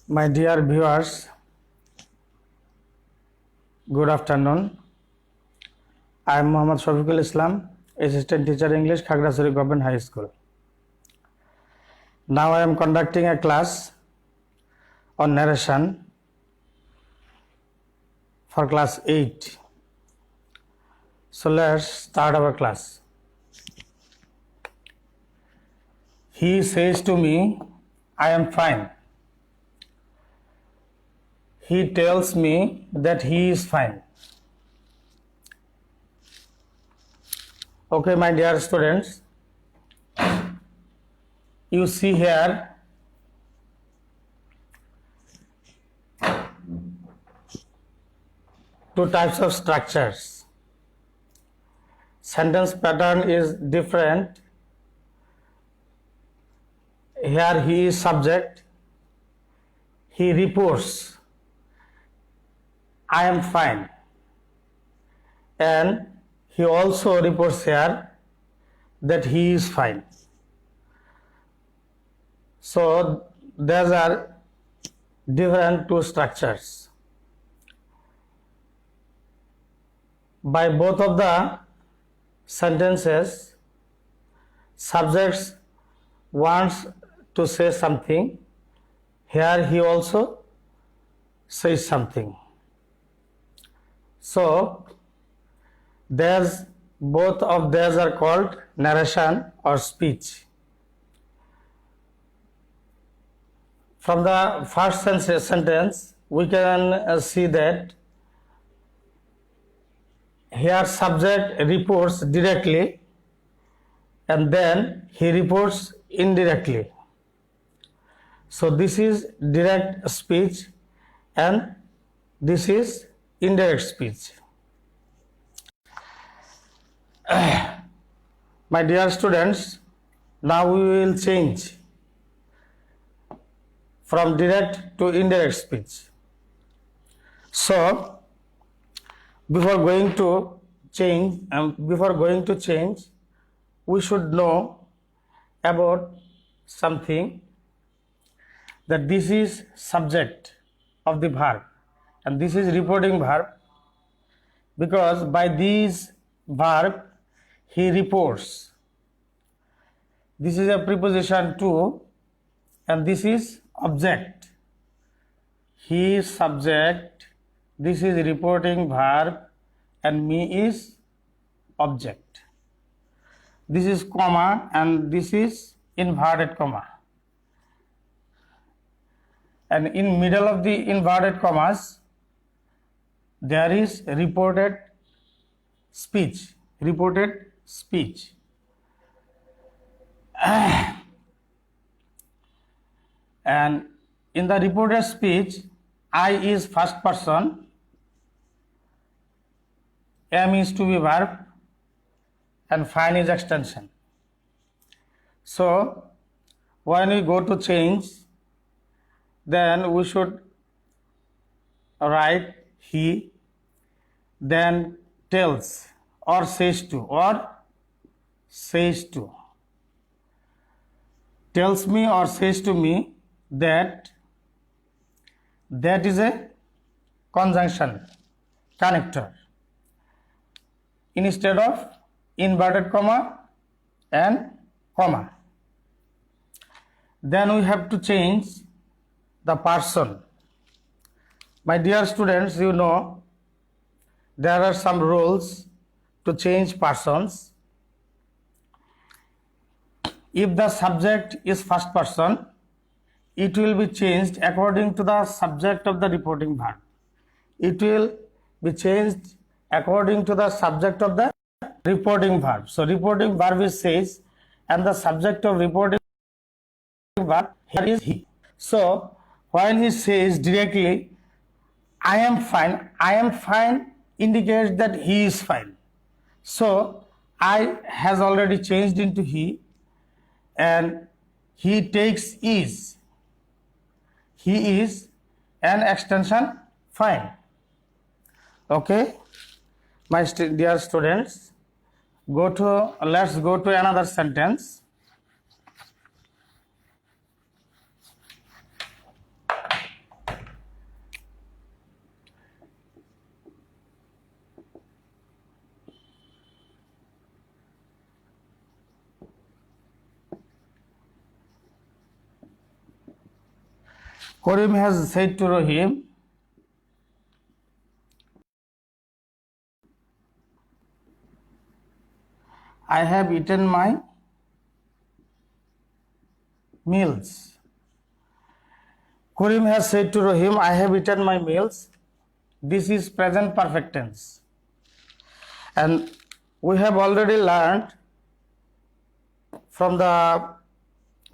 My dear viewers, good afternoon. I am Muhammad Shafiqul Islam, Assistant Teacher English, Khagrasuri Government High School. Now I am conducting a class on narration for class 8. So let's start our class. He says to me, I am fine. He tells me that he is fine. Okay, my dear students, you see here two types of structures. Sentence pattern is different. Here he is subject. He reports, I am fine. And he also reports here that he is fine. So there are different two structures. By both of the sentences, subjects wants to say something. Here he also says something. So both of these are called narration or speech. From the first sentence, we can see that here subject reports directly and then he reports indirectly. So this is direct speech and this is indirect speech. My dear students, now we will change from direct to indirect speech. So before going to change, we should know about something, that this is subject of the verb and this is reporting verb, because by these verb he reports. This is a preposition to and this is object. He is subject, this is reporting verb and me is object. This is comma and this is inverted comma. And in middle of the inverted commas, there is reported speech. And in the reported speech, I is first person, am is to be verb, and fine is extension. So when we go to change, then we should write he, then tells or says to, tells me or says to me that is a conjunction, connector, instead of inverted comma and comma. Then we have to change the person. My dear students, you know there are some rules to change persons. If the subject is first person, it will be changed according to the subject of the reporting verb. It will be changed according to the subject of the reporting verb. So reporting verb is says and the subject of reporting verb here is he. So when he says directly, I am fine indicates that he is fine. So I has already changed into he and he takes is. He is an extension fine. Okay, my dear students, let's go to another sentence. Karim has said to Rahim, I have eaten my meals. Karim has said to Rahim, I have eaten my meals. This is present perfect tense. And we have already learned from the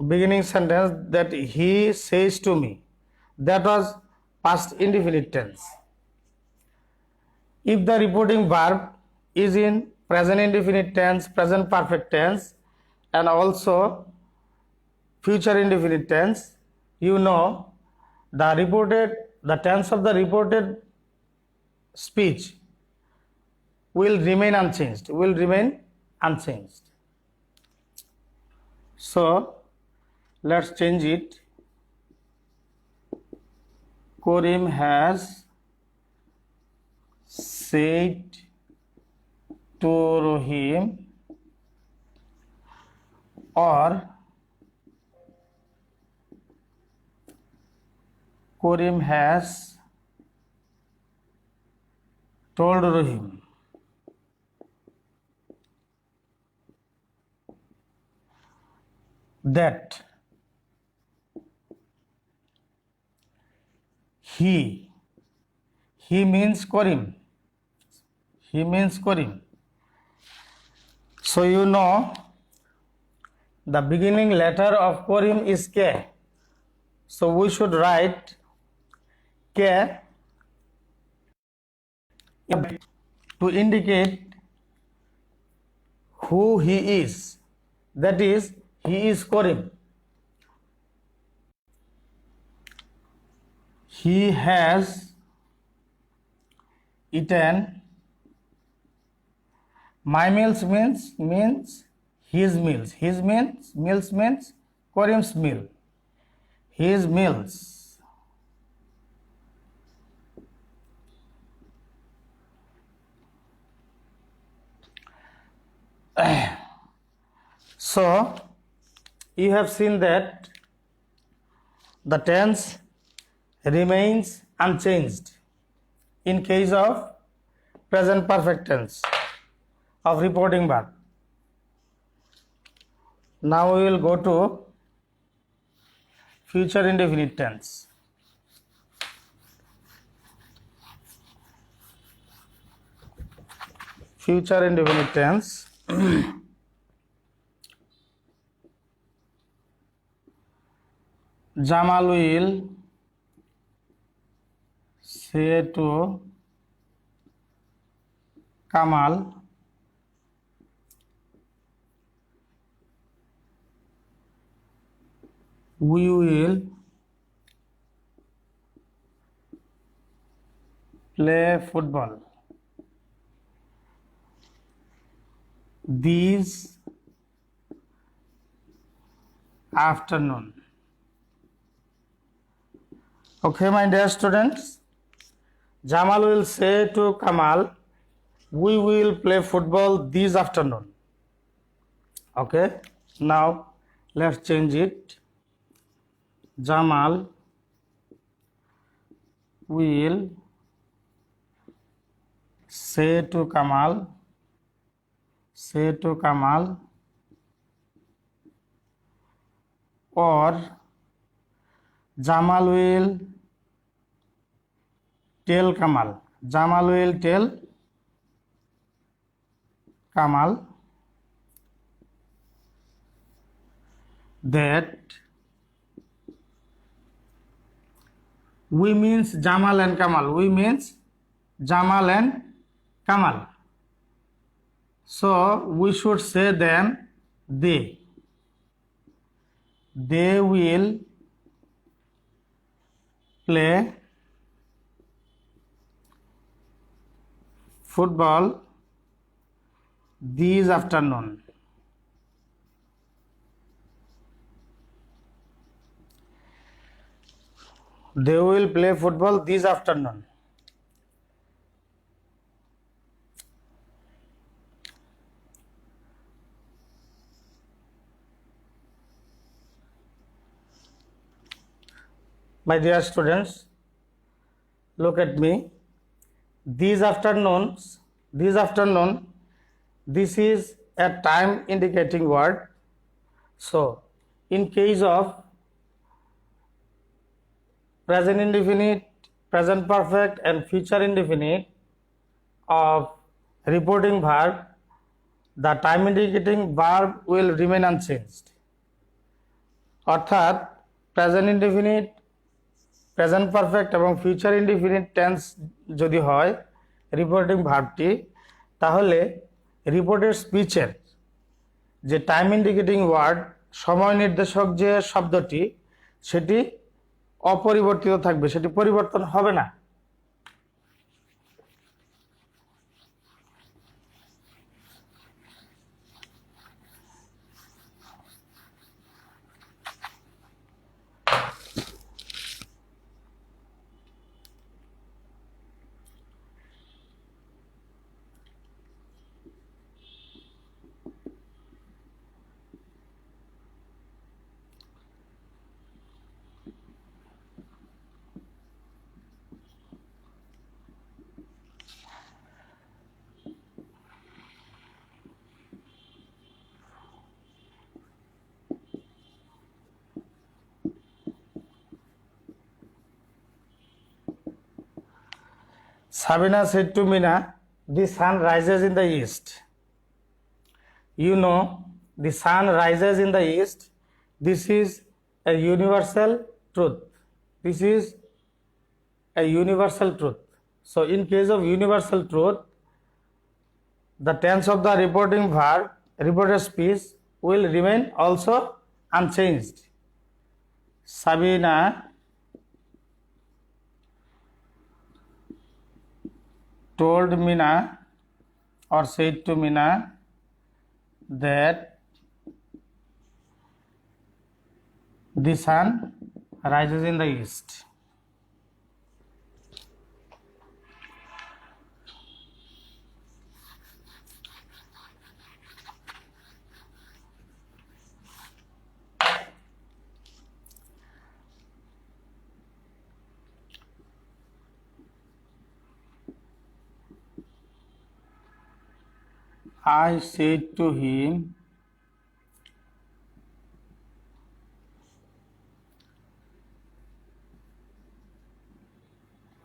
beginning sentence that he says to me. That was past indefinite tense. If the reporting verb is in present indefinite tense, present perfect tense, and also future indefinite tense, you know the tense of the reported speech will remain unchanged, So let's change it. Karim has said to Rahim, or Karim has told Rahim. That he means Karim. So you know the beginning letter of Karim is K. So we should write K to indicate who he is. That is, he is Karim. He has eaten my meals means his meals. His meals means Karim's meal. His meals. So you have seen that the tense remains unchanged in case of present perfect tense of reporting verb. Now we will go to future indefinite tense. Future indefinite tense. Jamal will say to Kamal, we will play football this afternoon. Okay, my dear students, Jamal will say to Kamal, we will play football this afternoon. Okay, now let's change it. Jamal will say to Kamal, or Jamal will tell Kamal. Jamal will tell Kamal that we means Jamal and Kamal. We means Jamal and Kamal. So we should say them they. They will play football this afternoon. They will play football this afternoon. My dear students, look at me. This afternoon, this is a time indicating word. So, in case of present indefinite, present perfect and future indefinite of reporting verb, the time indicating verb will remain unchanged. অর্থাৎ present indefinite, present perfect এবং future indefinite tense যদি হয় reporting ভার্বটি, তাহলে রিপোর্টের স্পিচের যে time indicating word, সময় নির্দেশক যে শব্দটি, সেটি অপরিবর্তিত থাকবে, সেটি পরিবর্তন হবে না। Sabina said to Mina, the sun rises in the east. You know, the sun rises in the east. This is a universal truth. This is a universal truth. So, in case of universal truth, the tense of the reporting verb, reported speech will remain also unchanged. Sabina told Mina or said to Mina that the sun rises in the east. I said to him,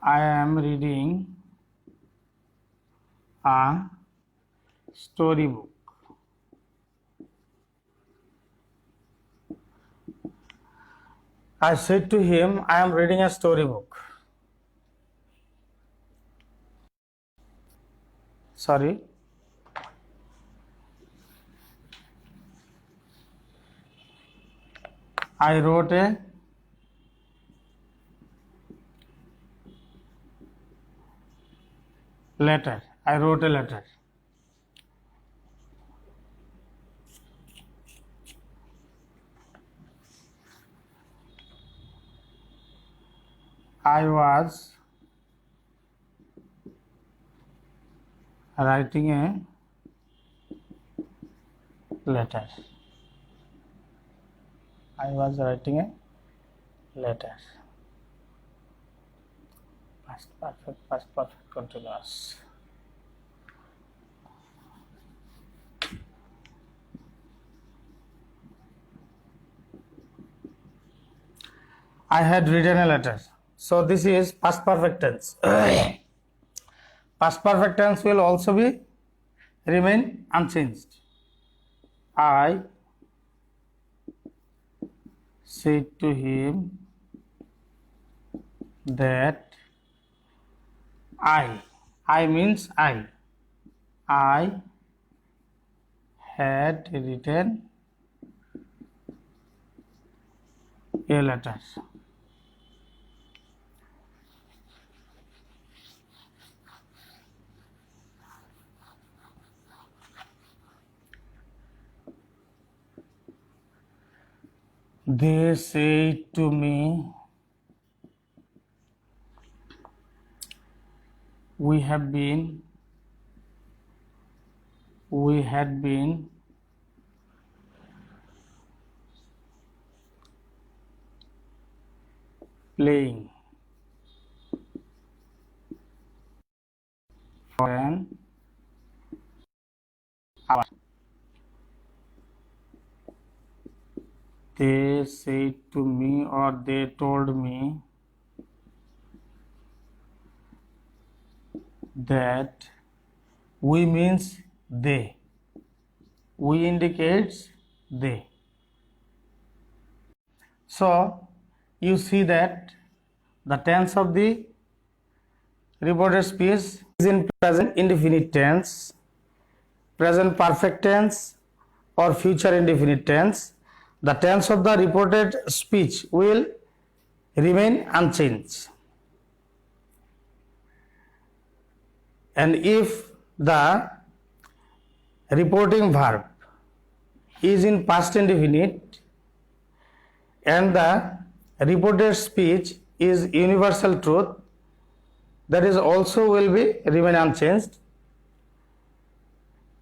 I am reading a storybook. I said to him, I am reading a storybook. Sorry. I wrote a letter. I wrote a letter. I was writing a letter. I was writing a letter. Past perfect continuous. I had written a letter. So this is past perfect tense. Past perfect tense will also be remain unchanged. I said to him that I means I had written a letter. They said to me, we had been playing for an hour. They said to me, or they told me that we means they. We indicates they. So you see that the tense of the reported speech is in present indefinite tense, present perfect tense, or future indefinite tense. The tense of the reported speech will remain unchanged. And if the reporting verb is in past indefinite and the reported speech is universal truth, that is also will be remain unchanged,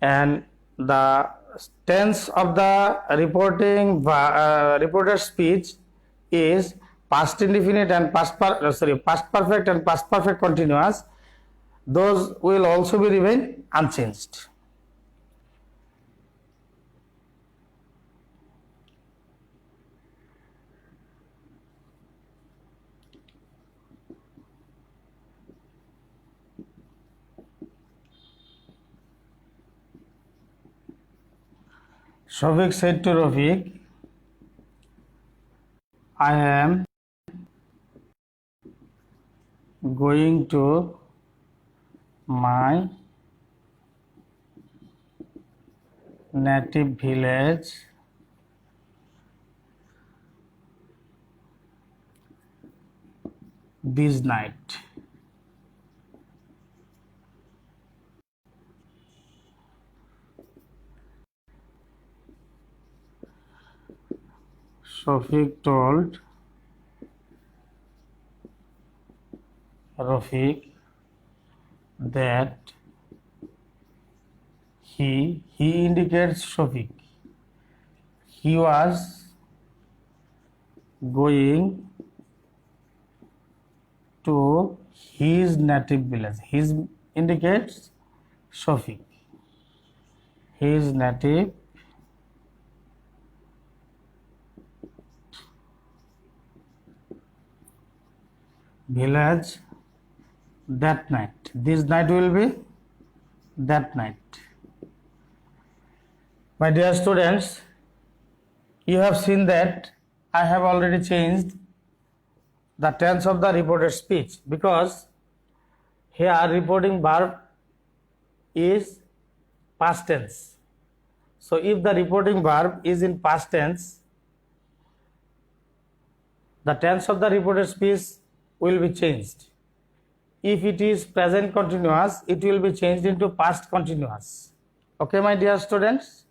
and the tense of the reported speech is past indefinite and past perfect and past perfect continuous. Those will also be remain unchanged. Shafiq said to Rafiq, I am going to my native village this night. Shafiq told Rafiq that he indicates Shafiq. He was going to his native village. His indicates Shafiq. His native village that night. This night will be that night. My dear students, you have seen that I have already changed the tense of the reported speech, because here reporting verb is past tense. So if the reporting verb is in past tense, the tense of the reported speech will be changed. If it is present continuous, it will be changed into past continuous. Okay, my dear students?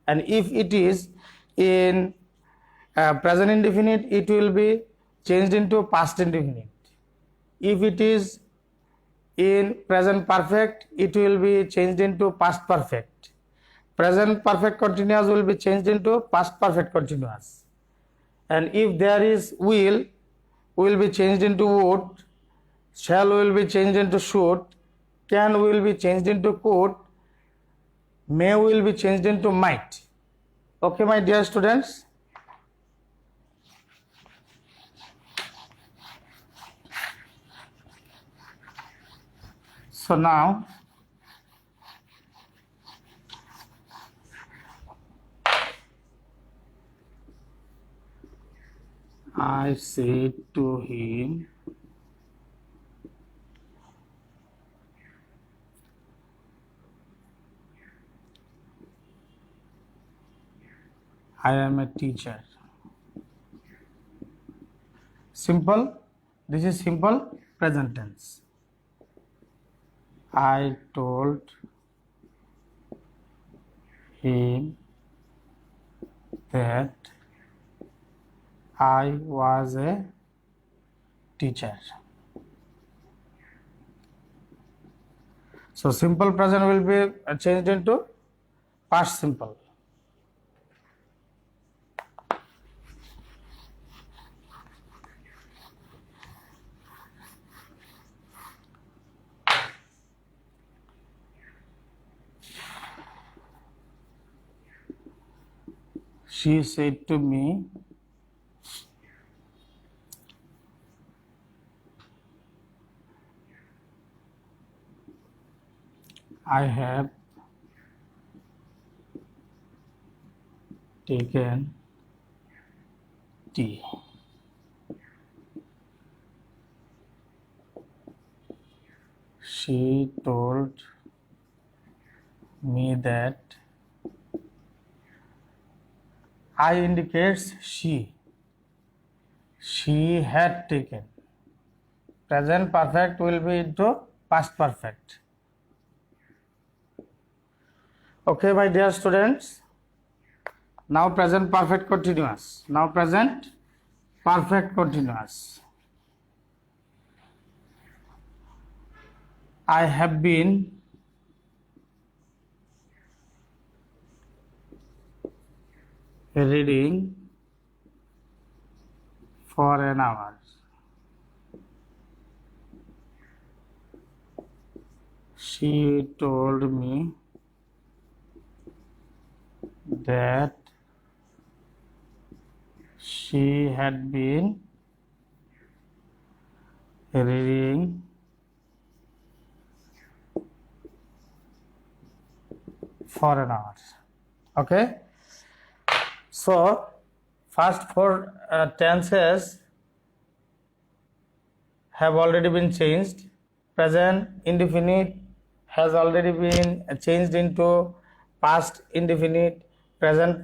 And if it is in present indefinite, it will be changed into past indefinite. If it is in present perfect, it will be changed into past perfect. Present perfect continuous will be changed into past perfect continuous. And if there is will be changed into would, shall will be changed into should, can will be changed into could, may will be changed into might. Okay, my dear students? So now I said to him, I am a teacher. Simple. This is simple present tense. I told him that I was a teacher. So simple present will be changed into past simple. she said to me, I have taken tea. She told me that. I indicates she. She had taken. Present perfect will be into past perfect. Okay, my dear students. Now present perfect continuous. Now present perfect continuous. I have been reading for an hour. She told me that she had been reading for an hour. Okay, so first four tenses have already been changed. Present indefinite has already been changed into past indefinite, present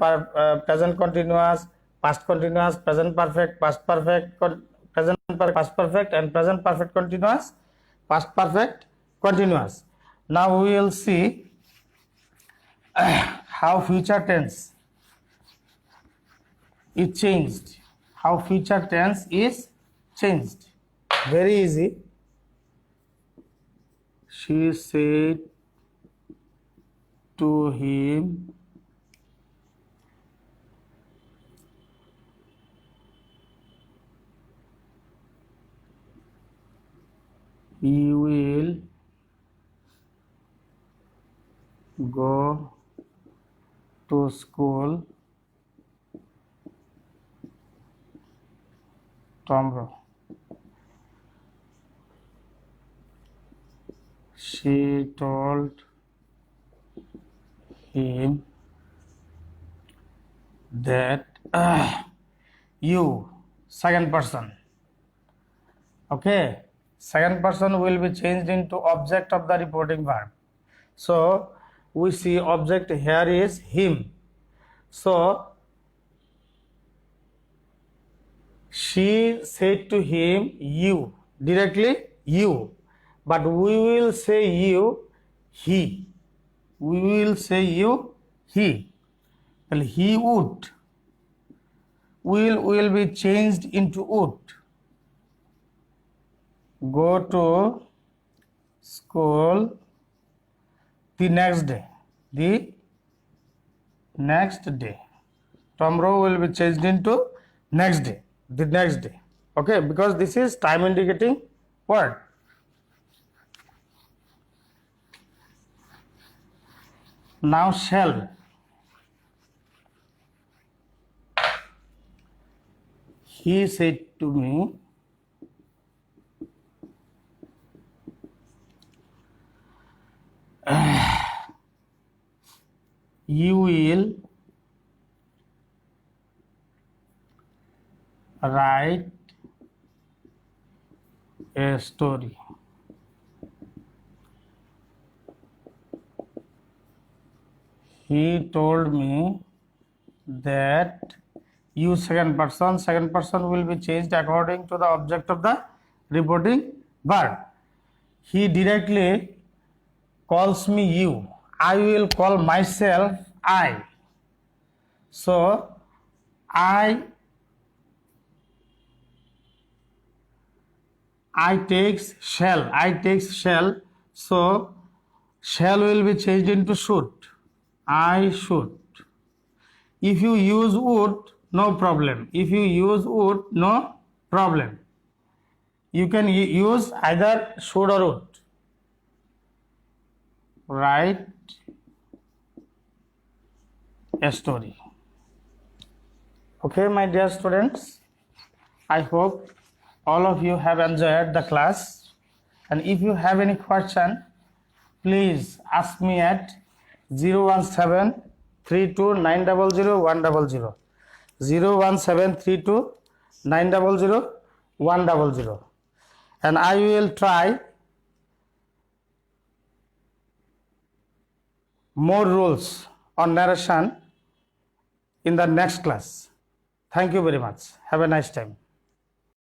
continuous, past continuous, present perfect, past perfect, present perfect, past perfect, and present perfect continuous, past perfect continuous. Now we will see how future tense is changed. How future tense is changed. Very easy. She said to him, you will go to school tomorrow. She told him that you, second person. Okay, second person will be changed into object of the reporting verb. So we see object here is him. So she said to him, you, directly you, but we will say you, he. We will say you, he. Well, he would. Will be changed into would. Go to school the next day. The next day. Tomorrow will be changed into next day. The next day. Okay, because this is time indicating word. Now shall. He said to me, you will write a story. He told me that you, second person will be changed according to the object of the reporting verb. He directly calls me you. I will call myself I. So I takes shall. So shall will be changed into should. I should. If you use would, no problem. If you use would, no problem. You can use either should or would. Write a story. Okay, my dear students, I hope all of you have enjoyed the class, and if you have any question, please ask me at 017 32 900 100, 017 32 900 100, and I will try more rules on narration in the next class. Thank you very much. Have a nice time.